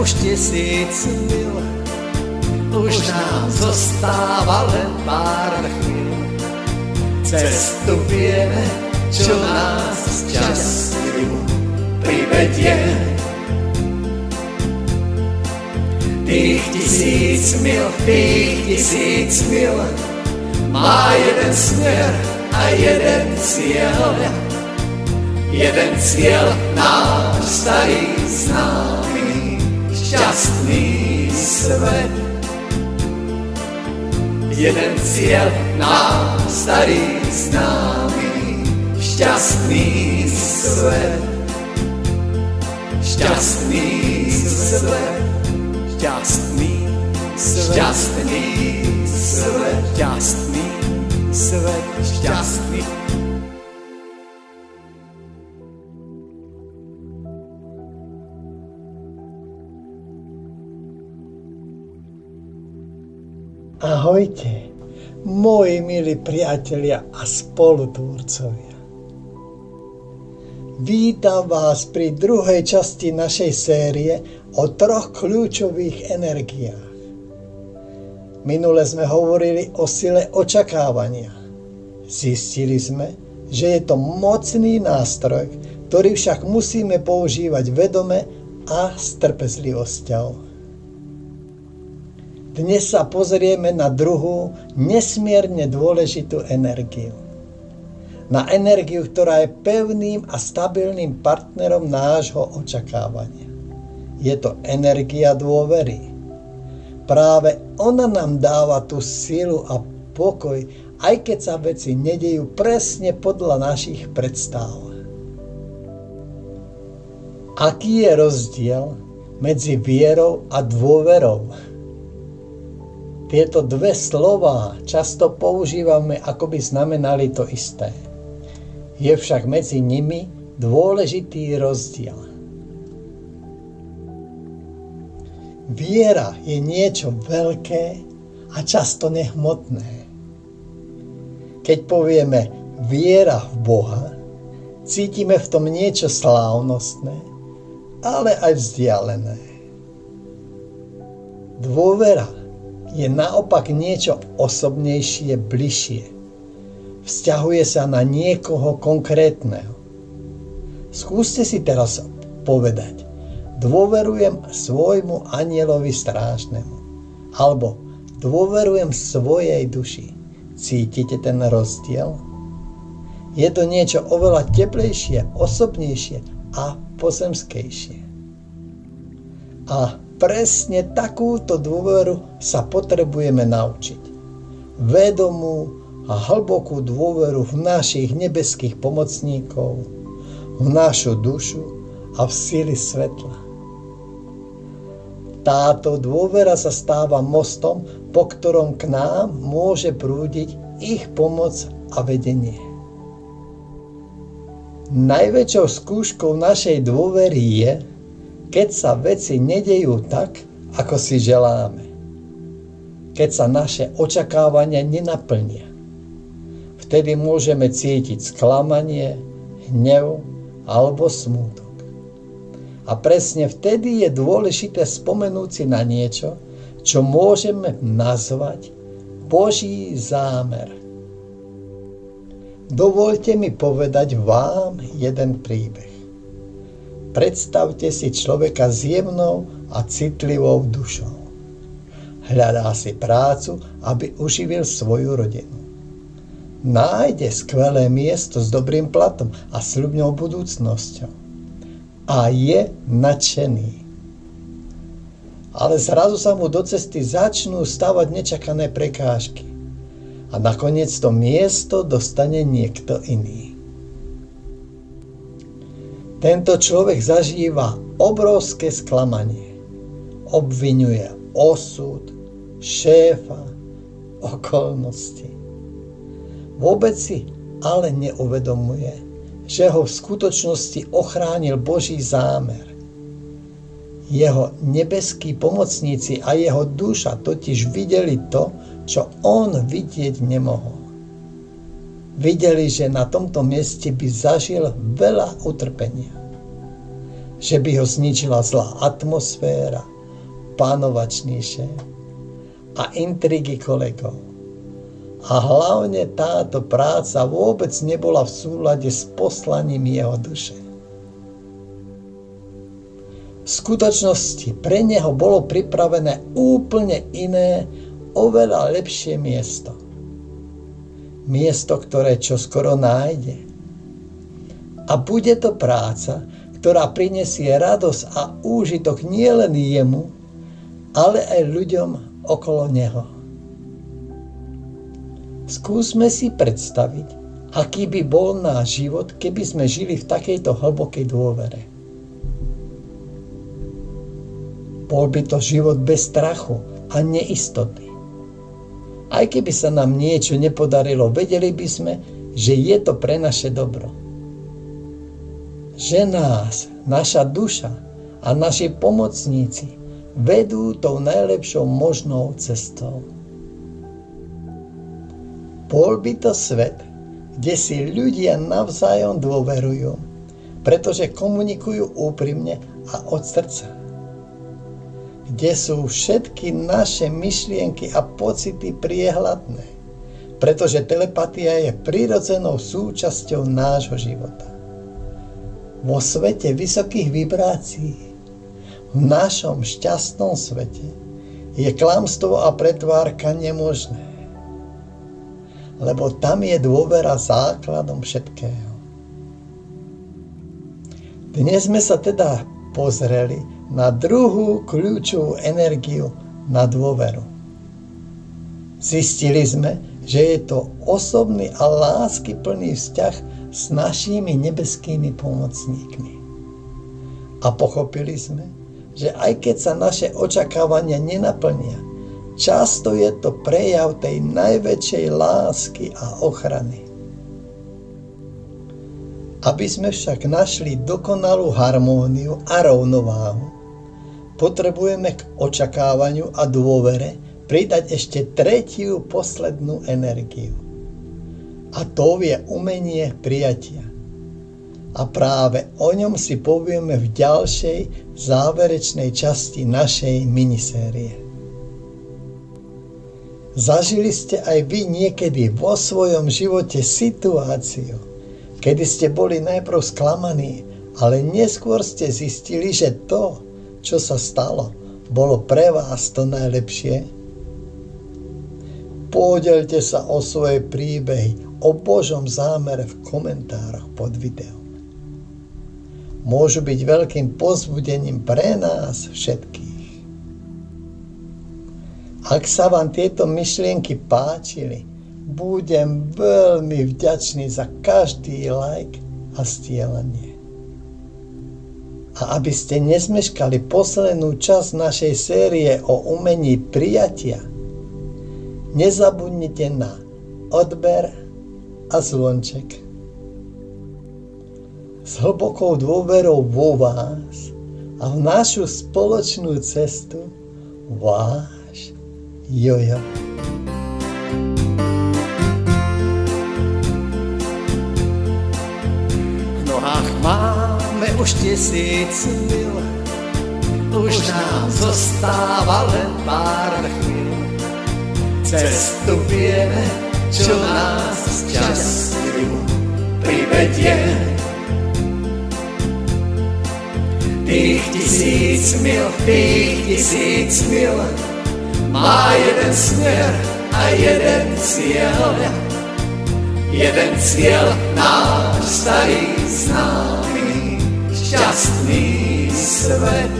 už 1000 mil, už nám zostáva len pár chvíľ. Cestu vieme, čo nás šťastiu privedie. Tých 1000 mil má jeden smer a jeden cieľ. Jeden cieľ náš starý známy, šťastný svet. Jeden cieľ náš starý známy, šťastný svet. Šťastný svet. Šťastný svet. Šťastný svet. Šťastný svet. Šťastný. Ahojte, moji milí priatelia a spolutvorcovia. Vítam vás pri druhej časti našej série o 3 kľúčových energiách. Minule sme hovorili o sile očakávania. Zistili sme, že je to mocný nástroj, ktorý však musíme používať vedome a s trpezlivosťou. Dnes sa pozrieme na druhú, nesmierne dôležitú energiu. Na energiu, ktorá je pevným a stabilným partnerom nášho očakávania. Je to energia dôvery. Práve ona nám dáva tú silu a pokoj, aj keď sa veci nedejú presne podľa našich predstáv. Aký je rozdiel medzi vierou a dôverou? Tieto dve slová často používame, ako by znamenali to isté. Je však medzi nimi dôležitý rozdiel. Viera je niečo veľké a často nehmotné. Keď povieme viera v Boha, cítime v tom niečo slávnostné, ale aj vzdialené. Dôvera je naopak niečo osobnejšie, bližšie. Vzťahuje sa na niekoho konkrétneho. Skúste si teraz povedať: dôverujem svojmu anjelovi strážnemu. Alebo dôverujem svojej duši. Cítite ten rozdiel? Je to niečo oveľa teplejšie, osobnejšie a pozemskejšie. A presne takúto dôveru sa potrebujeme naučiť. Vedomú a hlbokú dôveru v našich nebeských pomocníkov, v našu dušu a v sily svetla. Táto dôvera sa stáva mostom, po ktorom k nám môže prúdiť ich pomoc a vedenie. Najväčšou skúškou našej dôvery je, keď sa veci nedejú tak, ako si želáme. Keď sa naše očakávania nenaplnia. Vtedy môžeme cítiť sklamanie, hnev alebo smútok. A presne vtedy je dôležité spomenúť si na niečo, čo môžeme nazvať Boží zámer. Dovoľte mi povedať vám jeden príbeh. Predstavte si človeka s jemnou a citlivou dušou. Hľadá si prácu, aby uživil svoju rodinu. Nájde skvelé miesto s dobrým platom a sľubnou budúcnosťou. A je nadšený. Ale zrazu sa mu do cesty začnú stavať nečakané prekážky. A nakoniec to miesto dostane niekto iný. Tento človek zažíva obrovské sklamanie. Obviňuje osud, šéfa, okolnosti. Vôbec si ale neuvedomuje, že ho v skutočnosti ochránil Boží zámer. Jeho nebeskí pomocníci a jeho duša totiž videli to, čo on vidieť nemohol. Videli, že na tomto mieste by zažil veľa utrpenia. Že by ho zničila zlá atmosféra, pánovačnejšie a intrigy kolegov. A hlavne táto práca vôbec nebola v súlade s poslaním jeho duše. V skutočnosti pre neho bolo pripravené úplne iné, oveľa lepšie miesto. Miesto, ktoré čoskoro nájde. A bude to práca, ktorá prinesie radosť a úžitok nielen jemu, ale aj ľuďom okolo neho. Skúsme si predstaviť, aký by bol náš život, keby sme žili v takejto hlbokej dôvere. Bol by to život bez strachu a neistoty. Aj keby sa nám niečo nepodarilo, vedeli by sme, že je to pre naše dobro. Že nás, naša duša a naši pomocníci vedú tou najlepšou možnou cestou. Bol by to svet, kde si ľudia navzájom dôverujú, pretože komunikujú úprimne a od srdca. Kde sú všetky naše myšlienky a pocity priehľadné, pretože telepatia je prirodzenou súčasťou nášho života. Vo svete vysokých vibrácií, v našom šťastnom svete, je klamstvo a pretvárka nemožné. Lebo tam je dôvera základom všetkého. Dnes sme sa teda pozreli na druhú kľúčovú energiu na dôveru. Zistili sme, že je to osobný a láskyplný vzťah s našimi nebeskými pomocníkmi. A pochopili sme, že aj keď sa naše očakávania nenaplnia, často je to prejav tej najväčšej lásky a ochrany. Aby sme však našli dokonalú harmóniu a rovnováhu, potrebujeme k očakávaniu a dôvere pridať ešte tretiu poslednú energiu. A to je umenie prijatia. A práve o ňom si povieme v ďalšej záverečnej časti našej minisérie. Zažili ste aj vy niekedy vo svojom živote situáciu, kedy ste boli najprv sklamaní, ale neskôr ste zistili, že to, čo sa stalo, bolo pre vás to najlepšie? Podelte sa o svoje príbehy, o Božom zámere v komentároch pod videom. Môžu byť veľkým povzbudením pre nás všetkých. Ak sa vám tieto myšlienky páčili, budem veľmi vďačný za každý like a zdieľanie. A aby ste nezmeškali poslednú časť našej série o umení prijatia, nezabudnite na odber a zvonček. S hlbokou dôverou vo vás a v našu spoločnú cestu váš Jojo. V nohách máme už 1000 mil, už nám zostáva len pár chvíľ. Cestu vieme, čo nás šťastiu privedie. Tých 1000 mil má jeden smer a jeden cieľ. Jeden cieľ náš starý známy, šťastný svet.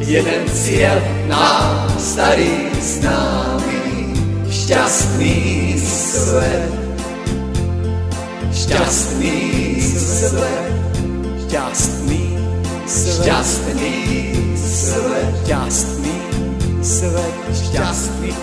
Jeden cieľ náš starý známy, šťastný svet. Šťastný svet. Šťastný svet. Šťastný svet. Šťastný svet. Šťastný